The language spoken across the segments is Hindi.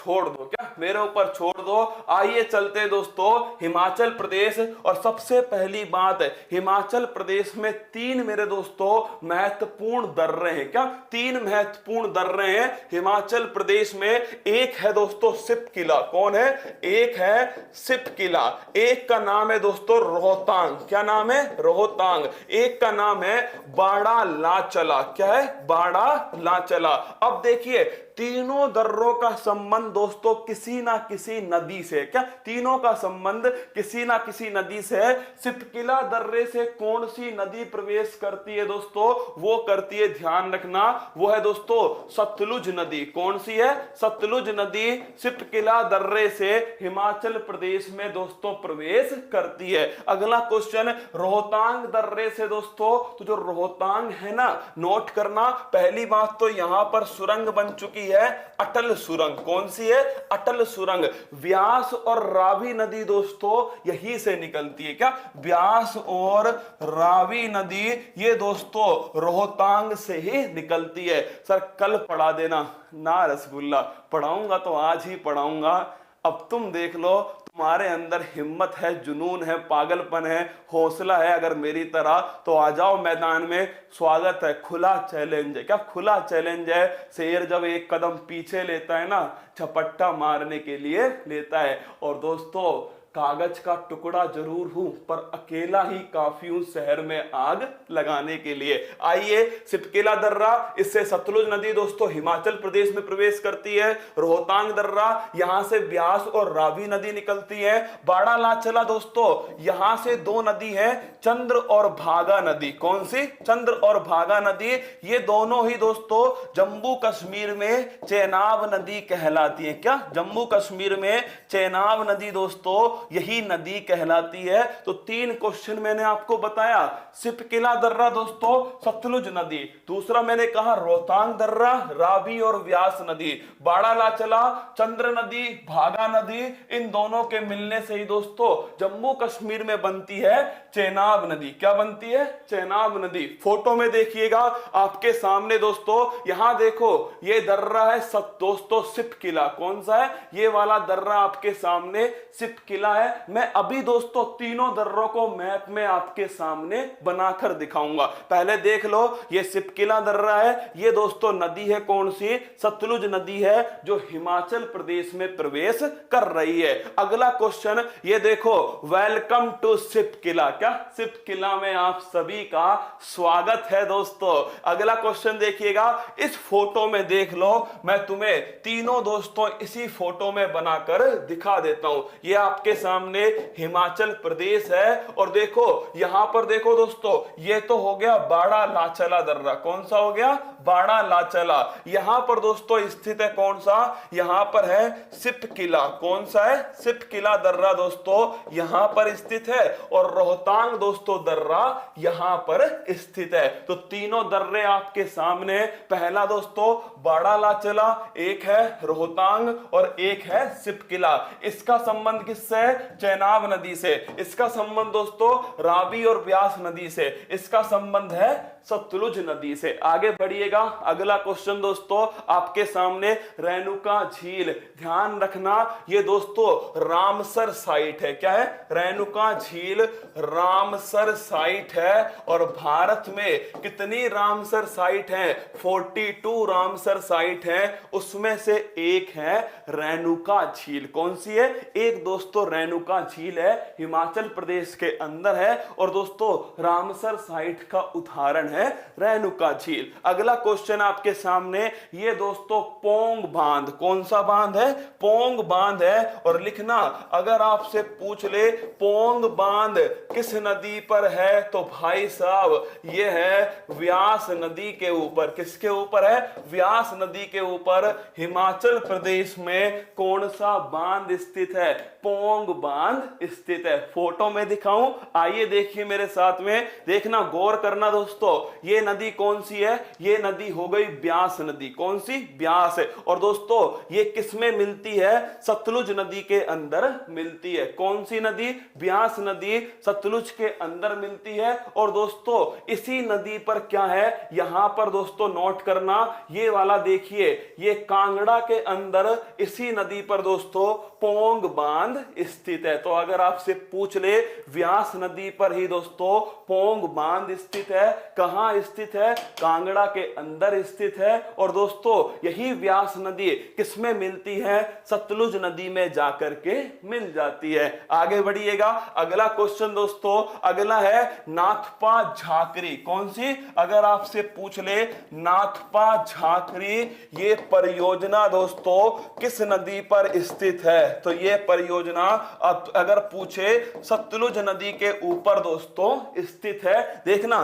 छोड़ दो, क्या मेरे ऊपर छोड़ दो। आइए चलते दोस्तों हिमाचल प्रदेश। और सबसे पहली बात, हिमाचल प्रदेश में तीन मेरे दोस्तों महत्वपूर्ण दर्रे हैं। क्या तीन महत्वपूर्ण दर्रे हैं हिमाचल प्रदेश में? एक है दोस्तों सिप किला। कौन है? एक है सिप किला। एक का नाम है दोस्तों रोहतांग। क्या नाम है? रोहतांग। एक का नाम है बाड़ा लाचला। क्या है? बाड़ा लाचला। अब देखिए तीनों दर्रों का संबंध दोस्तों किसी ना किसी नदी से। क्या तीनों का संबंध किसी ना किसी नदी से है। सिपकिला दर्रे से कौन सी नदी प्रवेश करती है दोस्तों? वो करती है, ध्यान रखना, वो है दोस्तों सतलुज नदी। कौन सी है? सतलुज नदी सिपकिला दर्रे से हिमाचल प्रदेश में दोस्तों प्रवेश करती है। अगला क्वेश्चन, रोहतांग दर्रे से दोस्तों, तो जो रोहतांग है ना, नोट करना, पहली बात तो यहां पर सुरंग बन चुकी है, अटल सुरंग। कौन सी है? अटल सुरंग। व्यास और रावी नदी दोस्तों यहीं से निकलती है। क्या व्यास और रावी नदी ये दोस्तों रोहतांग से ही निकलती है। सर कल पढ़ा देना ना रसगुल्ला, पढ़ाऊंगा तो आज ही पढ़ाऊंगा। अब तुम देख लो, तुम्हारे अंदर हिम्मत है, जुनून है, पागलपन है, हौसला है अगर मेरी तरह, तो आ जाओ मैदान में। स्वागत है, खुला चैलेंज है। क्या खुला चैलेंज है? शेर जब एक कदम पीछे लेता है ना, झपट्टा मारने के लिए लेता है। और दोस्तों कागज का टुकड़ा जरूर हूं, पर अकेला ही काफी हूं शहर में आग लगाने के लिए। आइए सिपकिला दर्रा, इससे सतलुज नदी दोस्तों हिमाचल प्रदेश में प्रवेश करती है। रोहतांग दर्रा, यहां से ब्यास और रावी नदी निकलती है। बाड़ा लाचला दोस्तों, यहां से दो नदी है, चंद्र और भागा नदी। कौन सी? चंद्र और भागा नदी। ये दोनों ही दोस्तों जम्मू कश्मीर में चेनाब नदी कहलाती है। क्या जम्मू कश्मीर में चेनाब नदी दोस्तों यही नदी कहलाती है। तो तीन क्वेश्चन मैंने आपको बताया। सिपकिला दर्रा दोस्तों सतलुज नदी, दूसरा मैंने कहा रोहतांग दर्रा रावी और व्यास नदी, बाड़ा लाचला चंद्र नदी भागा नदी, इन दोनों के मिलने से ही दोस्तों जम्मू कश्मीर में बनती है चेनाब नदी। क्या बनती है? चेनाब नदी। फोटो में देखिएगा आपके सामने दोस्तों, यहां देखो ये दर्रा है दोस्तों सिपकिला। कौन सा है? ये वाला दर्रा आपके सामने सिपकिला है। मैं अभी दोस्तों तीनों दर्रों को मैप में आपके सामने बनाकर दिखाऊंगा। पहले देख लो, ये सिपकिला दर्रा है, ये दोस्तों नदी है कौन सी? सतलुज नदी है, जो हिमाचल प्रदेश में प्रवेश कर रही है। अगला क्वेश्चन ये देखो, वेलकम टू सिपकिला। क्या सिपकिला में आप सभी का स्वागत है दोस्तों। अगला क्वेश्चन देखिएगा, इस फोटो में देख लो, मैं तुम्हें तीनों दोस्तों इसी फोटो में बनाकर दिखा देता हूं। ये आपके सामने हिमाचल प्रदेश है, और देखो यहां पर देखो दोस्तों, ये तो हो गया बाड़ा लाचला दर्रा। कौन सा हो गया? बाड़ा लाचला। यहां पर दोस्तों स्थित है कौन सा? यहां पर है सिपकिला। कौन सा है? सिपकिला दर्रा दोस्तों यहां पर स्थित है, और रोहतांग दोस्तों दर्रा यहां पर स्थित है। तो तीनों दर्रे आपके सामने। पहला दोस्तों बाड़ा लाचला, एक है रोहतांग और एक है सिपकिला। इसका संबंध किससे है? चेनाब नदी से। इसका संबंध दोस्तों रावी और व्यास नदी से। इसका संबंध है सतलुज नदी से। आगे बढ़िएगा, अगला क्वेश्चन दोस्तों आपके सामने, रेणुका झील। ध्यान रखना, ये दोस्तों रामसर साइट है। क्या है? रेणुका झील रामसर साइट है। और भारत में कितनी रामसर साइट है? 42 रामसर साइट है, उसमें से एक है रेणुका झील। कौन सी है? एक दोस्तों रेणुका झील है, हिमाचल प्रदेश के अंदर है, और दोस्तों रामसर साइट का उदाहरण है रेणुका झील। अगला क्वेश्चन आपके सामने, ये दोस्तों पोंग बांध। कौन सा बांध है? पोंग बांध है। और लिखना, अगर आपसे पूछ ले पोंग बांध किस नदी पर है, तो भाई साहब ये है व्यास नदी के ऊपर। किसके ऊपर है? व्यास नदी के ऊपर। हिमाचल प्रदेश में कौन सा बांध स्थित है? पोंग बांध स्थित है। फोटो में दिखाऊं? आइए देखिए मेरे साथ में, देखना, गौर करना दोस्तों। ये नदी कौन सी है? ये नदी हो गई ब्यास नदी। कौन सी? ब्यास है। और दोस्तों ये किसमें मिलती है? सतलुज नदी के अंदर मिलती है। कौन सी नदी? ब्यास नदी सतलुज के अंदर मिलती है। और दोस्तों इसी नदी पर क्या है, यहां पर दोस्तों नोट करना, ये वाला देखिए, ये कांगड़ा के अंदर इसी नदी पर दोस्तों पोंग बांध स्थित है। तो अगर आपसे पूछ ले व्यास नदी पर ही दोस्तों पोंग बांध स्थित है, कहां स्थित है? कांगड़ा के अंदर स्थित है। और दोस्तों यही व्यास नदी किसमें मिलती है? सतलुज नदी में जाकर के मिल जाती है। आगे बढ़िएगा, अगला क्वेश्चन दोस्तों, अगला है नाथपा झाकरी। कौन सी? अगर आपसे पूछ ले नाथपा झाकरी ये परियोजना दोस्तों किस नदी पर स्थित है? तो ये परियोजना अब अगर पूछे सतलुज नदी के ऊपर दोस्तों स्थित है। देखना,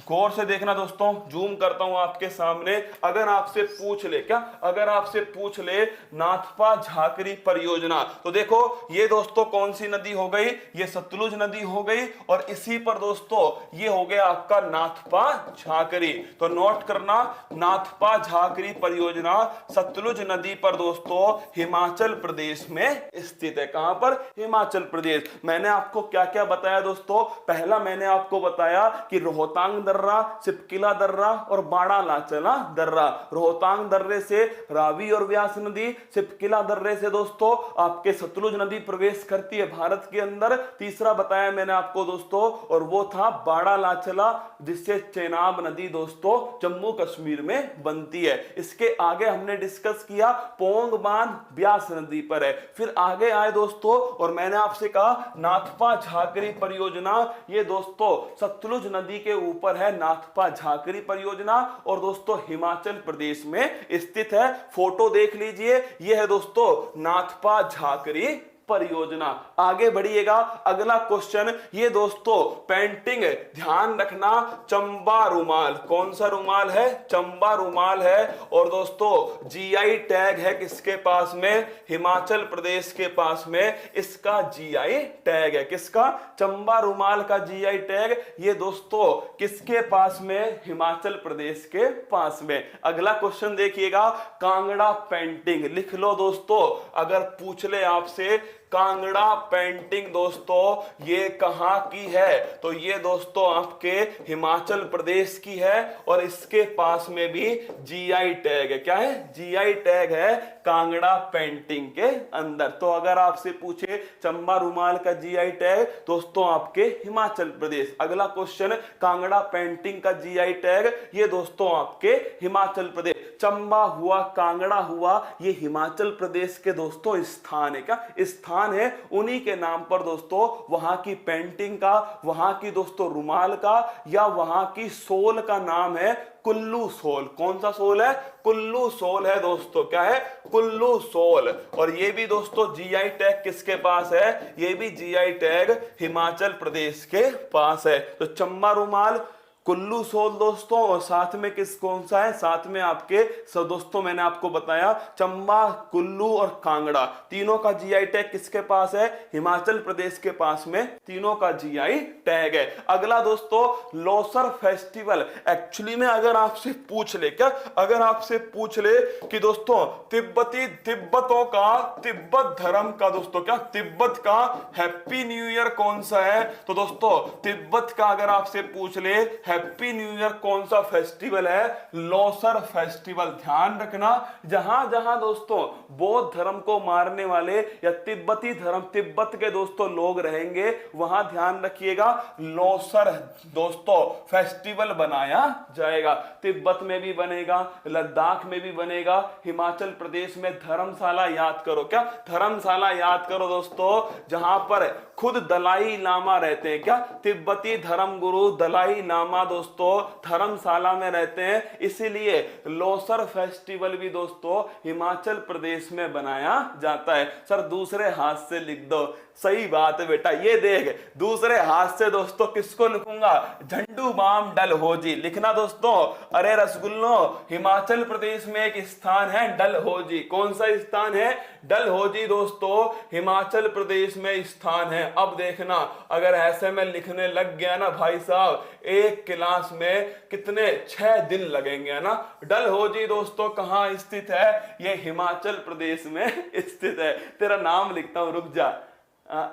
गौर से देखना दोस्तों, जूम करता हूं आपके सामने। अगर आपसे पूछ ले, क्या अगर आपसे पूछ ले नाथपा झाकरी परियोजना, तो देखो ये दोस्तों कौन सी नदी हो गई? ये सतलुज नदी हो गई। और इसी पर दोस्तों ये हो गया आपका नाथपा झाकरी। तो नोट करना, नाथपा झाकरी परियोजना सतलुज नदी पर दोस्तों हिमाचल प्रदेश में स्थित है। कहां पर? हिमाचल प्रदेश। मैंने आपको क्या क्या बताया दोस्तों? पहला मैंने आपको बताया कि रोहतांग दर्रा, सिपकिला दर्रा और बाड़ा लाचला दर्रा। रोहतांग दर्रे से रावी और व्यास नदी, सिपकिला दर्रे से दोस्तों आपके सतलुज नदी प्रवेश करती है भारत के अंदर। तीसरा बताया मैंने आपको दोस्तों, और वो था बाड़ा लाचला, जिससे चेनाब नदी दोस्तों जम्मू कश्मीर में बनती है। इसके आगे हमने डिस्कस किया पोंग बांध ब्यास नदी पर है। फिर आगे आए दोस्तों और मैंने आपसे कहा नाथपा झाकरी परियोजना, ये दोस्तों सतलुज नदी के ऊपर है नाथपा झाकरी परियोजना। और दोस्तों हिमाचल प्रदेश में स्थित है। फोटो देख लीजिए, यह है दोस्तों नाथपा झाकरी परियोजना। आगे बढ़िएगा, अगला क्वेश्चन, ये दोस्तों पेंटिंग, ध्यान रखना, चंबा रुमाल। कौन सा रुमाल है? चंबा रुमाल है। और दोस्तों जीआई टैग है किसके पास में? हिमाचल प्रदेश के पास में इसका जीआई टैग है। किसका? चंबा रुमाल का जीआई टैग ये दोस्तों किसके पास में? हिमाचल प्रदेश के पास में। अगला क्वेश्चन देखिएगा, कांगड़ा पेंटिंग। लिख लो दोस्तों, अगर पूछ ले आपसे कांगड़ा पेंटिंग दोस्तों ये कहां की है? तो ये दोस्तों आपके हिमाचल प्रदेश की है। और इसके पास में भी जीआई टैग है। क्या है? जीआई टैग है कांगड़ा पेंटिंग के अंदर। तो अगर आपसे पूछे चंबा रुमाल का जीआई टैग दोस्तों आपके हिमाचल प्रदेश। अगला क्वेश्चन, कांगड़ा पेंटिंग का जीआई टैग ये दोस्तों आपके हिमाचल प्रदेश। चंबा हुआ, कांगड़ा हुआ, ये हिमाचल प्रदेश के दोस्तों स्थान है। क्या स्थान है? उन्हीं के नाम पर दोस्तों वहां की पेंटिंग का, वहां की दोस्तों रुमाल का या वहां की सोल का नाम है कुल्लू सोल। कौन सा सोल है? कुल्लू सोल है दोस्तों। क्या है? कुल्लू सोल। और ये भी दोस्तों जीआई टैग किसके पास है? ये भी जीआई टैग हिमाचल प्रदेश के पास है। तो चंबा रुमाल, कुल्लू सोल दोस्तों, और साथ में किस कौन सा है? साथ में आपके दोस्तों मैंने आपको बताया चंबा, कुल्लू और कांगड़ा, तीनों का जीआई टैग किसके पास है? हिमाचल प्रदेश के पास में तीनों का जीआई टैग है। अगला दोस्तों लोसर फेस्टिवल। एक्चुअली में अगर आपसे पूछ ले, क्या अगर आपसे पूछ ले कि दोस्तों तिब्बतों का, तिब्बत धर्म का दोस्तों, क्या तिब्बत का हैप्पी न्यू ईयर कौन सा है? तो दोस्तों तिब्बत का अगर आपसे पूछ ले हैप्पी न्यू ईयर कौन सा फेस्टिवल है? लोसर फेस्टिवल। ध्यान रखना, जहां जहां दोस्तों बौद्ध धर्म को मारने वाले या तिब्बती धर्म, तिब्बत के दोस्तों लोग रहेंगे, वहां ध्यान रखिएगा लोसर दोस्तों फेस्टिवल बनाया जाएगा। तिब्बत में भी बनेगा, लद्दाख में भी बनेगा, हिमाचल प्रदेश में धर्मशाला याद करो। क्या धर्मशाला याद करो दोस्तों, जहां पर खुद दलाई लामा रहते हैं। क्या तिब्बती धर्म गुरु दलाई लामा दोस्तों धर्मशाला में रहते हैं। इसीलिए लोसर फेस्टिवल भी दोस्तों हिमाचल प्रदेश में बनाया जाता है। सर दूसरे हाथ से लिख दो। सही बात है बेटा, ये देख दूसरे हाथ से दोस्तों किसको लिखूंगा? झंडू बाम डलहौजी लिखना दोस्तों। अरे रसगुल्लो, हिमाचल प्रदेश में एक स्थान है डलहौजी। कौन सा स्थान है? डलहौजी दोस्तों हिमाचल प्रदेश में स्थान है। अब देखना, अगर ऐसे में लिखने लग गया ना भाई साहब, एक क्लास में कितने 6 दिन लगेंगे ना। डलहौजी दोस्तों कहाँ स्थित है? ये हिमाचल प्रदेश में स्थित है। तेरा नाम लिखता हूं, रुक जा।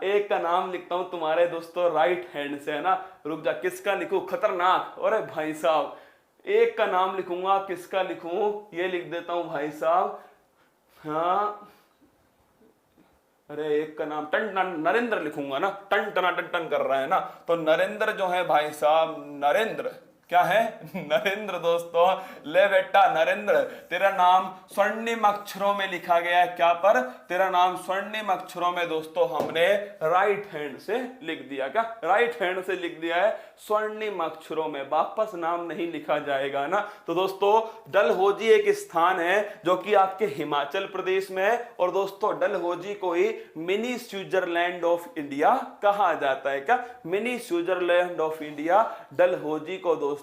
एक का नाम लिखता हूं तुम्हारे दोस्तों राइट हैंड से, है ना। रुक जा, किसका लिखूं? खतरनाक। अरे भाई साहब, एक का नाम लिखूंगा, किसका लिखूं? ये लिख देता हूं भाई साहब। हाँ, अरे एक का नाम नरेंद्र लिखूंगा ना। टन टना टन टन कर रहा है ना, तो नरेंद्र जो है भाई साहब, नरेंद्र क्या है? नरेंद्र दोस्तों। ले बेटा नरेंद्र, तेरा नाम स्वर्णिम अक्षरों में लिखा गया है। क्या पर? तेरा नाम स्वर्णिम अक्षरों में दोस्तों हमने राइट हैंड से लिख दिया। क्या राइट हैंड से लिख दिया है? स्वर्णिम अक्षरों में, वापस नाम नहीं लिखा जाएगा ना। तो दोस्तों डलहौजी एक स्थान है जो कि आपके हिमाचल प्रदेश में है। और दोस्तों डलहौजी को ही मिनी स्विट्जरलैंड ऑफ इंडिया कहा जाता है। क्या? Mini Switzerland of India Dalhousie को दोस्तों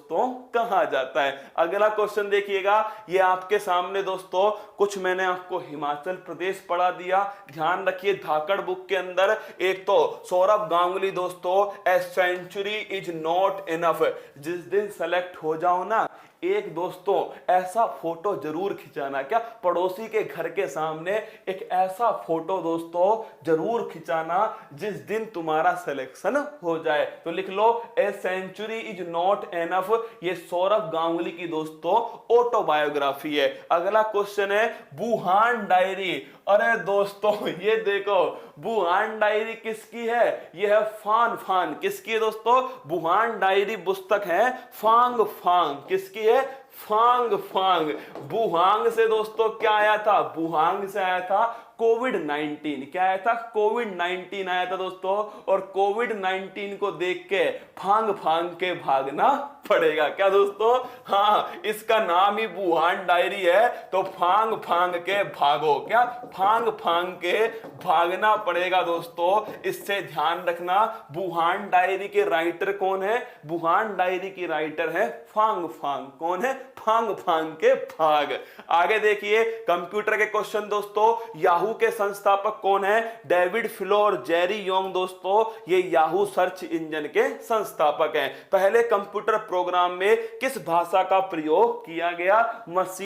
कहा जाता है। अगला क्वेश्चन देखिएगा, ये आपके सामने दोस्तों कुछ मैंने आपको हिमाचल प्रदेश पढ़ा दिया। ध्यान रखिए, धाकड़ बुक के अंदर एक तो सौरभ गांगुली दोस्तों a century is not enough. जिस दिन सेलेक्ट हो जाओ ना, एक दोस्तों ऐसा फोटो जरूर खिंचाना। क्या? पड़ोसी के घर के सामने एक ऐसा फोटो दोस्तों जरूर खिंचाना जिस दिन तुम्हारा सिलेक्शन हो जाए। तो लिख लो, a century is not enough. ये सौरभ गांगुली की दोस्तों ऑटोबायोग्राफी है। अगला क्वेश्चन है वुहान डायरी। अरे दोस्तों ये देखो, वुहान डायरी किसकी है? ये है फान फान। किसकी है दोस्तों? वुहान डायरी पुस्तक है फांग फांग। किसकी है? फांग फांग। वुहांग से दोस्तों क्या आया था? वुहांग से आया था कोविड-19। क्या आया था? कोविड-19 आया था दोस्तों। और कोविड-19 को देख के फांग फांग के भागना पड़ेगा। क्या दोस्तों? हाँ, इसका नाम ही वुहान डायरी है, तो फांग फांग के भागो। क्या? फांग फांग के भागना पड़ेगा दोस्तों। इससे ध्यान रखना, वुहान डायरी के राइटर कौन है? वुहान डायरी की राइटर है फांग फांग। कौन है? फांग फांग के भाग। आगे देखिए कंप्यूटर के क्वेश्चन दोस्तों। याहू के संस्थापक कौन है? डेविड फिलो और जेरी योंग दोस्तों, ये याहू सर्च इंजन के संस्थापक हैं। पहले कंप्यूटर प्रोग्राम में किस भाषा का प्रयोग किया गया? मशीन